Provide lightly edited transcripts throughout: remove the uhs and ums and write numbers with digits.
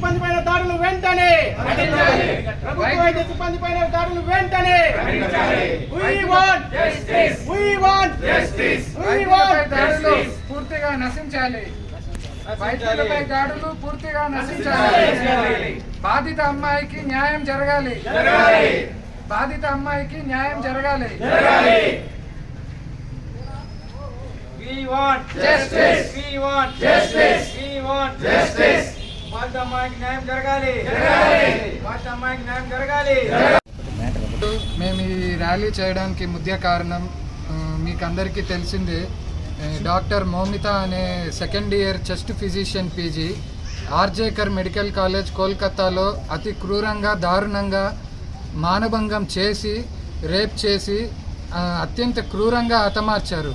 సిబ్బంది పైన దాడులు వెంటనే ప్రభుత్వ వైద్య సిబ్బంది పైన దాడులు వెంటనే పూర్తిగా నశించాలి. వైద్యులపై దాడులు పూర్తిగా నశించాలి. బాధిత అమ్మాయికి న్యాయం జరగాలి. బాధిత అమ్మాయికి న్యాయం జరగాలి. We want justice. We want justice. We want justice. బాధిత అమ్మాయికి న్యాయం జరగాలి. బాధిత అమ్మాయికి న్యాయం జరగాలి. మేము ఈ ర్యాలీ చేయడానికి ముఖ్య కారణం మీకు అందరికీ తెలిసిందే. డాక్టర్ మౌమిత అనే second year chest physician PG RG Kar medical college కోల్కతాలో అతి క్రూరంగా దారుణంగా మానభంగం చేసి రేప్ చేసి అత్యంత క్రూరంగా హతమార్చారు.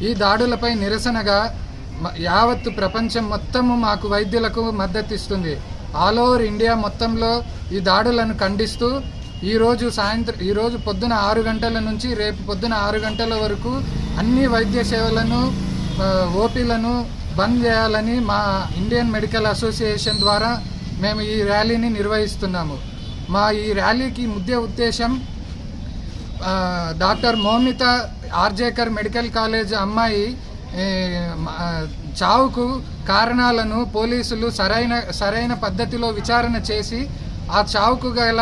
ఈ దాడులపై నిరసనగా యావత్తు ప్రపంచం మొత్తము మాకు వైద్యులకు మద్దతు ఇస్తుంది. ఆల్ ఓవర్ ఇండియా మొత్తంలో ఈ దాడులను ఖండిస్తూ ఈరోజు పొద్దున 6 గంటల నుంచి రేపు పొద్దున 6 గంటల వరకు అన్ని వైద్య సేవలను ఓపీలను బంద్ చేయాలని మా ఇండియన్ మెడికల్ అసోసియేషన్ ద్వారా మేము ఈ ర్యాలీని నిర్వహిస్తున్నాము. మా ఈ ర్యాలీకి ముఖ్య ఉద్దేశం doctor Moumita RG Kar medical college అమ్మాయి చావుకు కారణాలను పోలీసులు సరైన పద్ధతిలో విచారణ చేసి ఆ చావుకు గల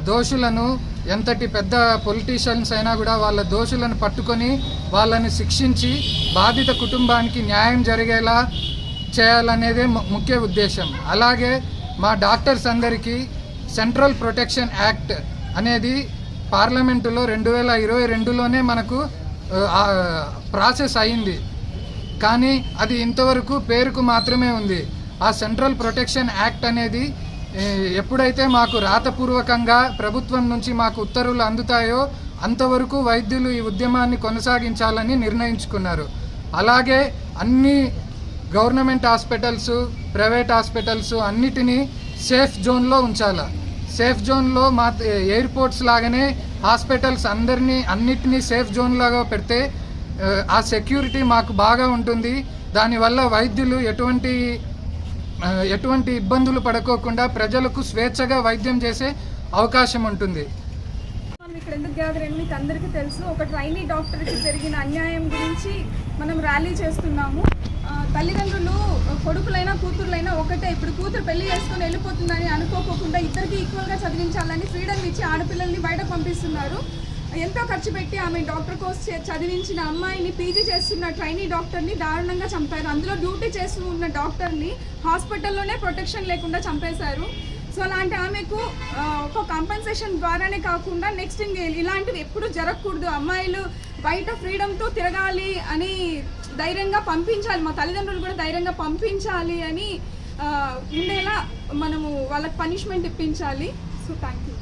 దోషులను ఎంతటి పెద్ద పొలిటీషియన్స్ అయినా కూడా వాళ్ళ దోషులను పట్టుకొని వాళ్ళని శిక్షించి బాధిత కుటుంబానికి న్యాయం జరిగేలా చేయాలనేదే ముఖ్య ఉద్దేశం. అలాగే మా డాక్టర్స్ అందరికీ సెంట్రల్ ప్రొటెక్షన్ యాక్ట్ అనేది పార్లమెంటులో 2022లోనే మనకు ప్రాసెస్ అయింది. కానీ అది ఇంతవరకు పేరుకు మాత్రమే ఉంది. ఆ సెంట్రల్ ప్రొటెక్షన్ యాక్ట్ అనేది ఎప్పుడైతే మాకు రాతపూర్వకంగా ప్రభుత్వం నుంచి మాకు ఉత్తర్వులు అందుతాయో అంతవరకు వైద్యులు ఈ ఉద్యమాన్ని కొనసాగించాలని నిర్ణయించుకున్నారు. అలాగే అన్ని గవర్నమెంట్ హాస్పిటల్స్ ప్రైవేట్ హాస్పిటల్స్ అన్నిటినీ సేఫ్ జోన్లో ఉంచాలి. సేఫ్ జోన్లో మా ఎయిర్పోర్ట్స్ లాగానే హాస్పిటల్స్ అన్నిటినీ సేఫ్ జోన్ లాగా పెడితే ఆ సెక్యూరిటీ మాకు బాగా ఉంటుంది. దానివల్ల వైద్యులు ఎటువంటి ఇబ్బందులు పడుకోకుండా ప్రజలకు స్వేచ్ఛగా వైద్యం చేసే అవకాశం ఉంటుంది. ఇక్కడ ఎందుకు గ్యాదర్ అయ్యాము మీకు అందరికీ తెలుసు. ఒక ట్రైనీ డాక్టర్కి జరిగిన అన్యాయం గురించి మనం ర్యాలీ చేస్తున్నాము. తల్లిదండ్రులు కొడుకులైనా కూతుర్లైనా ఒకటే. ఇప్పుడు కూతురు పెళ్లి చేసుకుని వెళ్ళిపోతుందని అనుకోకుండా ఇద్దరికి ఈక్వల్గా చదివించాలని ఫ్రీడమ్ ఇచ్చి ఆడపిల్లల్ని బయట పంపిస్తున్నారు. ఎంతో ఖర్చు పెట్టి ఆమె డాక్టర్ కోర్స్ చదివించిన అమ్మాయిని పీజీ చేస్తున్న ట్రైనీ డాక్టర్ని దారుణంగా చంపారు. అందులో డ్యూటీ చేస్తూ ఉన్న డాక్టర్ని హాస్పిటల్లోనే ప్రొటెక్షన్ లేకుండా చంపేశారు. సో అలాంటి ఆమెకు ఒక కాంపెన్సేషన్ ద్వారానే కాకుండా నెక్స్ట్ ఇలాంటివి ఎప్పుడు జరగకూడదు. అమ్మాయిలు బయట ఫ్రీడమ్తో తిరగాలి అని ధైర్యంగా పంపించాలి. మా తల్లిదండ్రులు కూడా ధైర్యంగా పంపించాలి అని ఉండేలా మనము వాళ్ళకి పనిష్మెంట్ ఇప్పించాలి. So thank you.